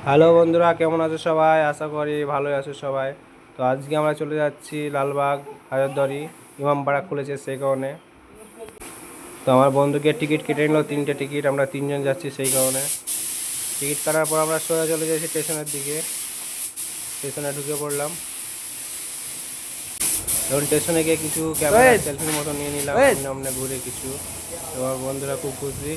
Hello বন্ধুরা, কেমন আছো সবাই? আশা করি ভালোই আছো সবাই। তো আজকে আমরা চলে যাচ্ছি লালবাগ হাজারদুয়ারি, ইমামবাড়া খুলেছে সেই কারণে। তো আমার বন্ধুকে টিকিট কেটে নিল, 3টে টিকিট, আমরা 3জন যাচ্ছি সেই কারণে। টিকিট কাটার পর আমরা সোজা চলে যাচ্ছি স্টেশনের দিকে। স্টেশনে ঢুকে পড়লাম। এবং স্টেশনে গিয়ে কিছু ক্যামেরা সেলফির মতো নিয়ে নিলাম, সামনে ঘুরে কিছু। আমার বন্ধুরা খুব খুশি।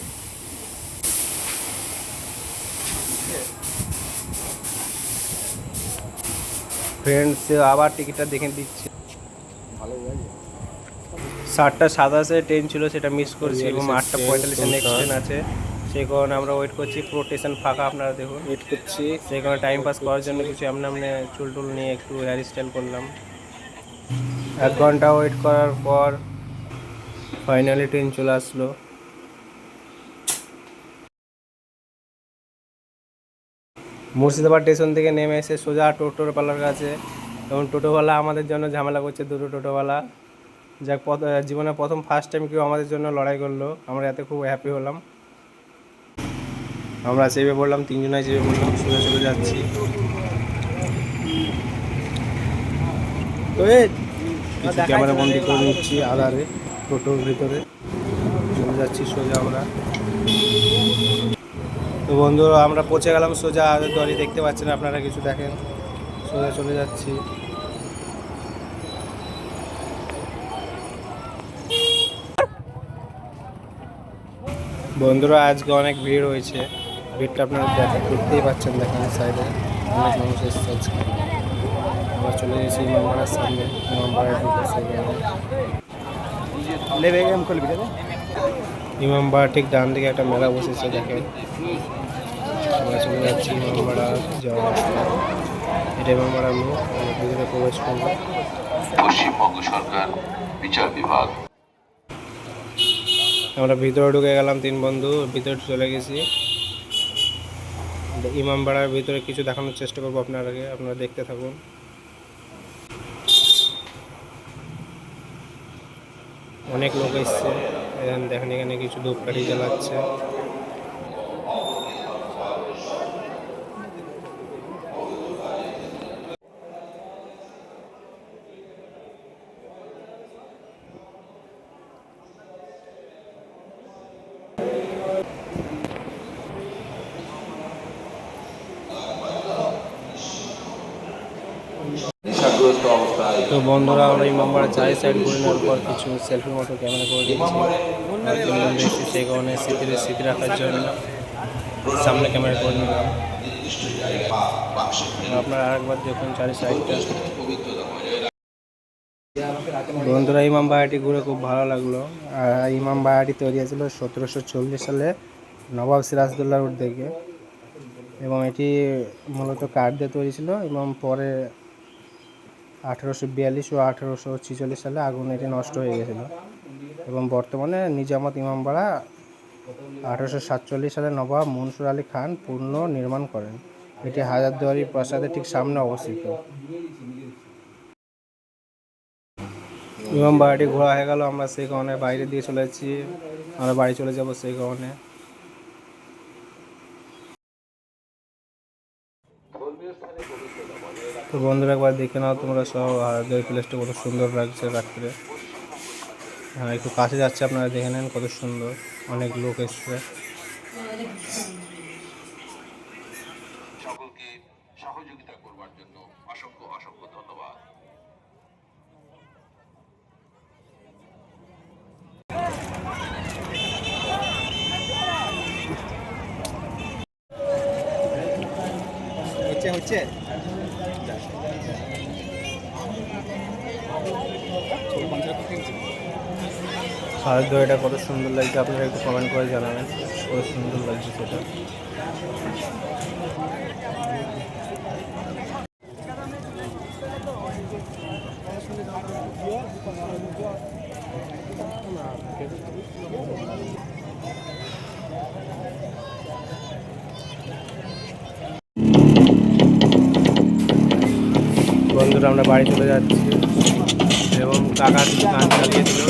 ফ্রেন্ডস আবার টিকিটটা দেখে দিচ্ছে। 7:27 ট্রেন ছিল, সেটা মিস করছি, এবং 8:45 নেক্সট ট্রেন আছে। সেই কারণে আমরা ওয়েট করছি, পুরো স্টেশন ফাঁকা, আপনারা দেখুন ওয়েট করছি। সেই কারণে টাইম পাস করার জন্য কিছু এমনি চুল টুল নিয়ে একটু হেয়ার স্টাইল করলাম। 1 ঘন্টা ওয়েট করার পর ফাইনালি ট্রেন চলে আসলো। মুর্শিদাবাদ স্টেশন থেকে নেমে এসে সোজা টোটোর পালার কাছে, এবং টোটোওয়ালা আমাদের জন্য ঝামেলা করছে, দুটো টোটোওয়ালা। যাক, জীবনে প্রথম ফার্স্ট টাইম কেউ আমাদের জন্য লড়াই করলো, আমরা এতে খুব হ্যাপি হলাম। আমরা চেপে পড়লাম, 3জনাই চেপে পড়লাম, সোজা চলে যাচ্ছি। কিছু ক্যামেরা বন্দি করে নিচ্ছি আধারে, টোটোর ভিতরে চলে যাচ্ছি সোজা আমরা। তো বন্ধুরা, আমরা পৌঁছে গেলাম সোজা হাজারদুয়ারি, দেখতে পাচ্ছেন আপনারা, কিছু দেখেন, সোজা চলে যাচ্ছি। বন্ধুরা, আজকে অনেক ভিড় হয়েছে, ভিড়টা আপনারা দেখতেই পাচ্ছেন, দেখেন সাইডে অনেক মানুষ এসেছে আজকে। আমরা চলে গেছি ইমামবাড়ার সামনে, ইমামবাড়ায় ঢুকেছে। ইমামবাড়া ঠিক ডান দিকে একটা মেলা বসেছে, দেখেন। আমরা চলে যাচ্ছি ইমামবাড়া যাওয়ার রাস্তা। এটা ইমামবাড়ার মুখ, আমরা ভিতরে প্রবেশ করবো। পশ্চিমবঙ্গ সরকার বিচার বিভাগ। আমরা ভিতরে ঢুকে গেলাম, 3 বন্ধু ভিতরে চলে গেছি। ইমামবাড়ার ভিতরে কিছু দেখানোর চেষ্টা করবো আপনাদেরকে, আপনারা দেখতে থাকুন। অনেক লোক এসছে, দেখেন এখানে কিছু ধূপকাঠি জ্বালাচ্ছে। তো বন্ধুরা, আমরা ইমামবাড়া চারি সাইড ঘুরে নেওয়ার পর কিছু সেলফির মতো ক্যামেরা করে দিয়েছি। সেই কারণে স্মৃতি রাখার জন্য সামনে ক্যামেরা করে নিলাম। আপনারা আরেকবার দেখুন চারি সাইডটা। বন্ধুরা, ইমামবাড়াটি ঘুরে খুব ভালো লাগলো। আর ইমামবাড়াটি তৈরি হয়েছিল 1740 সালে নবাব সিরাজদৌল্লার উদ্যোগে, এবং এটি মূলত কাঠ দিয়ে তৈরি ছিল, এবং পরে 1842 ও 1846 সালে আগুন এটি নষ্ট হয়ে গেছিল। এবং বর্তমানে নিজামত ইমামবাড়া 1847 সালে নবাব মনসুর আলী খান পুনঃ নির্মাণ করেন। এটি হাজারদুয়ারি প্রাসাদের ঠিক সামনে অবস্থিত। ইমামবাড়াটি ঘোরা হয়ে গেল, আমরা সেই কারণে বাইরে দিয়ে চলে যাচ্ছি, আমরা বাড়ি চলে যাব সেই কারণে। তো বন্ধুরা, একবার দেখে নাও তোমরা সব, হাজারদুয়ারি প্লেসটা কত সুন্দর লাগছে রাত্রে। হ্যাঁ, একটু কাছে যাচ্ছে, আপনারা দেখে নেন কত সুন্দর, অনেক লোক এসছে। সকলকে সহযোগিতা করবার জন্য অসংখ্য অসংখ্য ধন্যবাদ। হচ্ছে হাজারদুয়ারিটা কত সুন্দর লাগছে, আপনারা একটু কমেন্ট করে জানাবেন কত সুন্দর লাগছে সেটা। বন্ধুরা, আমরা বাড়ি চলে যাচ্ছি, এবং কাকা কিছু গান চালিয়ে দিল।